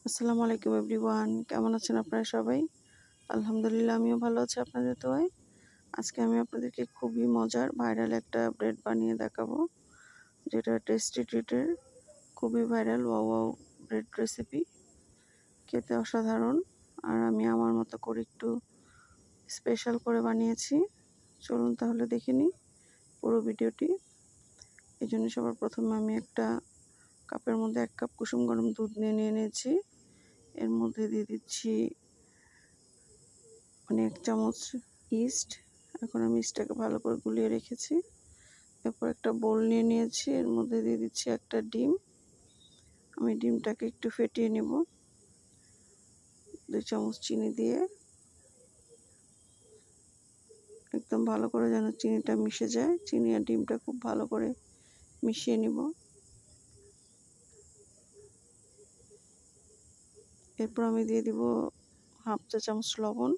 আসসালামু আলাইকুম এভরিওয়ান, কেমন আছেন আপনারা সবাই? আলহামদুলিল্লাহ, আমিও ভালো আছি আপনাদের দোয়ায়। আজকে আমি আপনাদেরকে খুবই মজার ভাইরাল একটা ব্রেড বানিয়ে দেখাবো, যেটা টেস্টি ট্রিটের খুবই viral wow wow bread recipe. খেতে অসাধারণ, আর আমি আমার মতো করে একটু স্পেশাল করে বানিয়েছি। চলুন তাহলে দেখে নিই পুরো ভিডিওটি। এই জন্য সবার প্রথমে আমি একটা কাপের মধ্যে 1 কাপ কুসুম গরম দুধ নিয়ে নিয়েছি। এর মধ্যে দিয়ে দিচ্ছি 1 চামচ ইস্ট। এখন আমি ইস্টটাকে ভালো করে গুলিয়ে রেখেছি। এরপর একটা বোল নিয়ে নিয়েছি, এর মধ্যে দিয়ে দিচ্ছি একটা ডিম। আমি ডিমটাকে একটু ফেটিয়ে নেব 2 চামচ চিনি দিয়ে, একদম ভালো করে যেন চিনিটা মিশে যায়। চিনি আর ডিমটা খুব ভালো করে মিশিয়ে নিব। এরপর আমি দিয়ে দিব 1/2 চা চামচ লবণ।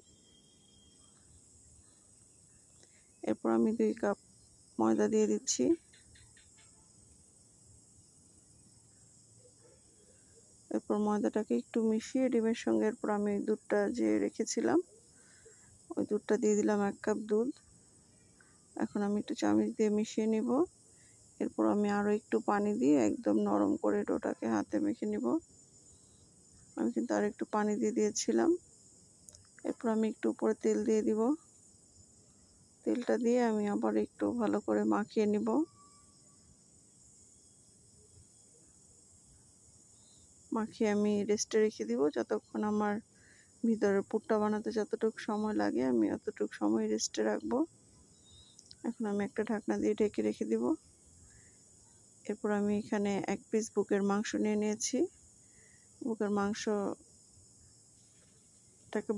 এরপর আমি 2 কাপ ময়দা দিয়ে দিচ্ছি। এরপর ময়দাটাকে একটু মিশিয়ে ডিমের সঙ্গে এরপর আমি দুধটা যে রেখেছিলাম ওই দুধটা দিয়ে দিলাম 1 কাপ দুধ। এখন আমি একটু চামচ দিয়ে মিশিয়ে নিব। এরপর আমি আরও একটু পানি দিয়ে একদম নরম করে ডোটাকে হাতে মেখে নিব। আমি কিন্তু আর একটু পানি দিয়ে দিয়েছিলাম। এরপর আমি একটু উপরে তেল দিয়ে দিব। তেলটা দিয়ে আমি আবার একটু ভালো করে মাখিয়ে নিব। মাখিয়ে আমি রেস্টে রেখে দিব যতক্ষণ আমার ভিতরের পুরটা বানাতে যতটুকু সময় লাগে আমি অতটুকু সময় রেস্টে রাখবো। এখন আমি একটা ঢাকনা দিয়ে ঢেকে রেখে দিব। এরপর আমি এখানে 1 পিস বুকের মাংস নিয়ে নিয়েছি। বুকের মাংসটাকে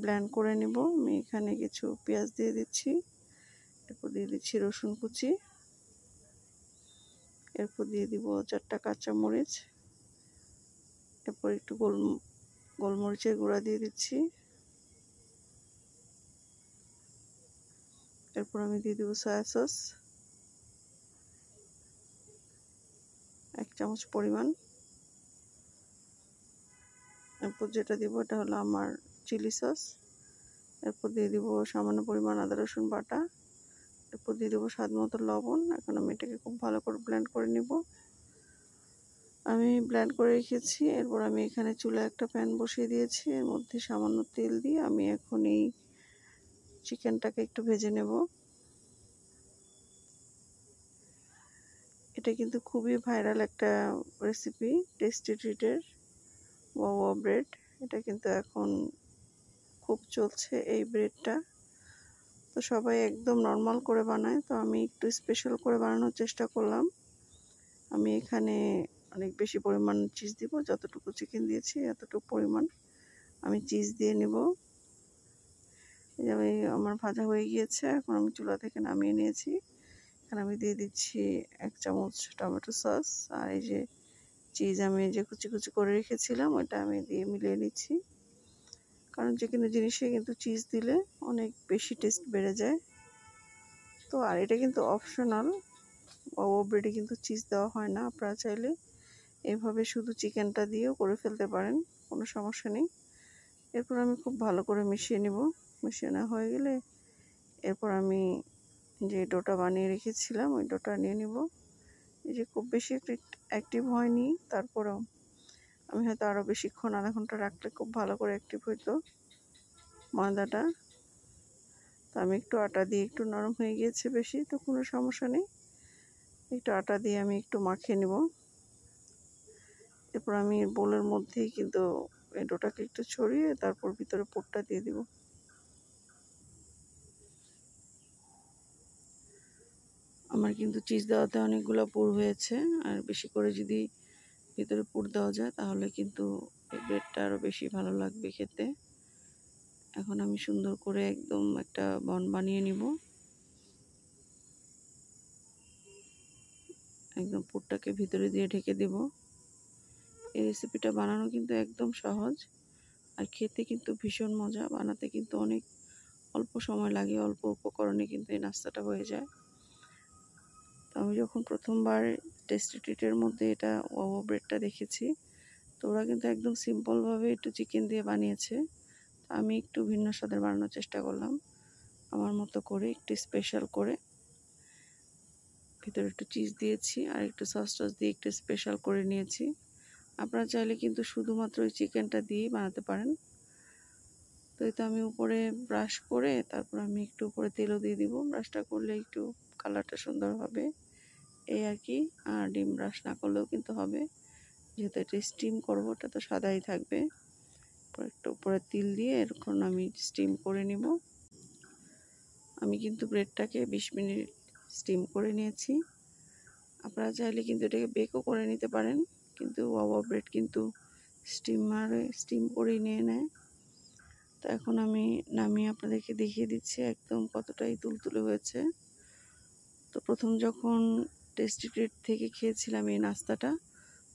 ব্লেন্ড করে নিব। আমি এখানে কিছু পেঁয়াজ দিয়ে দিচ্ছি। এরপর দিয়ে দিচ্ছি রসুন কুচি। এরপর দিয়ে দিব 4টা কাঁচামরিচ। এরপর একটু গোলমরিচের গুঁড়া দিয়ে দিচ্ছি। এরপর আমি দিয়ে দিব সয়া সস 1 চামচ পরিমাণ। এরপর যেটা দিব এটা হলো আমার চিলি সস। এরপর দিয়ে দিব সামান্য পরিমাণ আদা রসুন বাটা। এরপর দিয়ে দেবো স্বাদ মতো লবণ। এখন আমি এটাকে খুব ভালো করে ব্লেন্ড করে নিব। আমি ব্লেন্ড করে রেখেছি। এরপর আমি এখানে চুলায় একটা প্যান বসিয়ে দিয়েছি। এর মধ্যে সামান্য তেল দিয়ে আমি এখন এই চিকেনটাকে একটু ভেজে নেব। এটা কিন্তু খুবই ভাইরাল একটা রেসিপি, টেস্টি ট্রিটের ওয়াও ওয়াও ব্রেড। এটা কিন্তু এখন খুব চলছে এই ব্রেডটা। তো সবাই একদম নর্মাল করে বানায়, তো আমি একটু স্পেশাল করে বানানোর চেষ্টা করলাম। আমি এখানে অনেক বেশি পরিমাণ চিজ দিব, যতটুকু চিকেন দিয়েছি এতটুকু পরিমাণ আমি চিজ দিয়ে নেব। এই আমার ভাজা হয়ে গিয়েছে, এখন আমি চুলা থেকে নামিয়ে নিয়েছি। এখানে আমি দিয়ে দিচ্ছি 1 চামচ টমেটো সস, আর এই যে চিজ আমি যে কুচি কুচি করে রেখেছিলাম ওইটা আমি দিয়ে মিলিয়ে নিচ্ছি। কারণ যে কোনো জিনিসে কিন্তু চিজ দিলে অনেক বেশি টেস্ট বেড়ে যায়। তো আর এটা কিন্তু অপশনাল, ওয়াও ব্রেডে কিন্তু চিজ দেওয়া হয় না। আপনারা চাইলে এভাবে শুধু চিকেনটা দিয়েও করে ফেলতে পারেন, কোনো সমস্যা নেই। এরপর আমি খুব ভালো করে মিশিয়ে নিব। মিশিয়ে নেওয়া হয়ে গেলে এরপর আমি যে ডোটা বানিয়ে রেখেছিলাম ওই ডোটা নিয়ে নিব। এই যে খুব বেশি অ্যাক্টিভ হয়নি, তারপরেও আমি হয়তো আরও বেশিক্ষণ আধা ঘন্টা রাখলে খুব ভালো করে অ্যাক্টিভ হইতো ময়দাটা। তো আমি একটু আটা দিয়ে একটু নরম হয়ে গিয়েছে বেশি, তো কোনো সমস্যা নেই। একটু আটা দিয়ে আমি একটু মাখিয়ে নেব। এরপর আমি বোলের মধ্যেই কিন্তু এই ডোটাকে একটু ছড়িয়ে তারপর ভিতরে পুরটা দিয়ে দিব। আমার কিন্তু চিজ দেওয়াতে অনেকগুলো পুর হয়েছে, আর বেশি করে যদি ভিতরে পুর দেওয়া যায় তাহলে কিন্তু এই ব্রেডটা আরও বেশি ভালো লাগবে খেতে। এখন আমি সুন্দর করে একদম একটা বন বানিয়ে নিব। একদম পুরটাকে ভিতরে দিয়ে ঢেকে দেব। এই রেসিপিটা বানানো কিন্তু একদম সহজ, আর খেতে কিন্তু ভীষণ মজা। বানাতে কিন্তু অনেক অল্প সময় লাগে, অল্প উপকরণে কিন্তু এই নাস্তাটা হয়ে যায়। তো আমি যখন প্রথমবার টেস্টি ট্রিটের মধ্যে এটা ওয়াও ব্রেডটা দেখেছি তো ওরা কিন্তু একদম সিম্পলভাবে একটু চিকেন দিয়ে বানিয়েছে। আমি একটু ভিন্ন স্বাদের বানানোর চেষ্টা করলাম আমার মতো করে, একটু স্পেশাল করে। ভিতরে একটু চিজ দিয়েছি আর একটু সস টস দিয়ে একটু স্পেশাল করে নিয়েছি। আপনারা চাইলে কিন্তু শুধুমাত্র ওই চিকেনটা দিয়েই বানাতে পারেন। তো এটা আমি উপরে ব্রাশ করে তারপর আমি একটু উপরে তেলও দিয়ে দিব। ব্রাশটা করলে একটু কালারটা সুন্দর হবে এই আর কি। আর ডিম ব্রাশ না করলেও কিন্তু হবে, যেহেতু এটা স্টিম করবো, ওটা তো সাদাই থাকবে। একটু উপরে তিল দিয়ে এরকম আমি স্টিম করে নিব। আমি কিন্তু ব্রেডটাকে 20 মিনিট স্টিম করে নিয়েছি। আপনারা চাইলে কিন্তু এটাকে বেকও করে নিতে পারেন, কিন্তু ওয়াও ব্রেড কিন্তু স্টিম করেই নিয়ে নেয়। তো এখন আমি নামিয়ে আপনাদেরকে দেখিয়ে দিচ্ছি একদম কতটাই তুলতুলে হয়েছে। তো প্রথম যখন টেস্টি ট্রিট থেকে খেয়েছিলাম এই নাস্তাটা,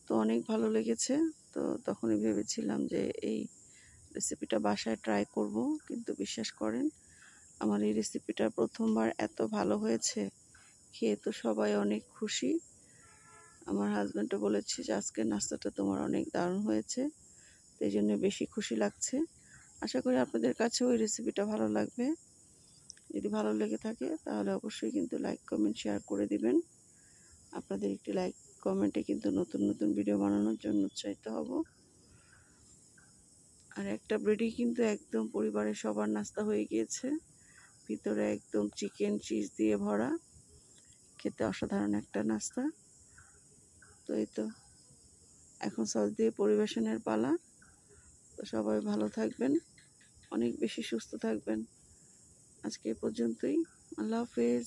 তো অনেক ভালো লেগেছে। তো তখনই ভেবেছিলাম যে এই রেসিপিটা বাসায় ট্রাই করব, কিন্তু বিশ্বাস করেন আমার এই রেসিপিটা প্রথমবার এত ভালো হয়েছে, খেয়ে তো সবাই অনেক খুশি। আমার হাজব্যান্ডও বলেছে যে আজকের নাস্তাটা তোমার অনেক দারুণ হয়েছে, তো এই জন্য বেশি খুশি লাগছে। আশা করি আপনাদের কাছেও ওই রেসিপিটা ভালো লাগবে। যদি ভালো লেগে থাকে তাহলে অবশ্যই কিন্তু লাইক কমেন্ট শেয়ার করে দিবেন। আপনাদের একটি লাইক কমেন্টে কিন্তু নতুন নতুন ভিডিও বানানোর জন্য উৎসাহিত হব। আর একটা ব্রেডই কিন্তু একদম পরিবারের সবার নাস্তা হয়ে গিয়েছে। ভিতরে একদম চিকেন চিজ দিয়ে ভরা, খেতে অসাধারণ একটা নাস্তা। তো এই তো এখন সস দিয়ে পরিবেশনের পালা। তো সবাই ভালো থাকবেন, অনেক বেশি সুস্থ থাকবেন। আজকে এ পর্যন্তই। আল্লাহ হাফেজ।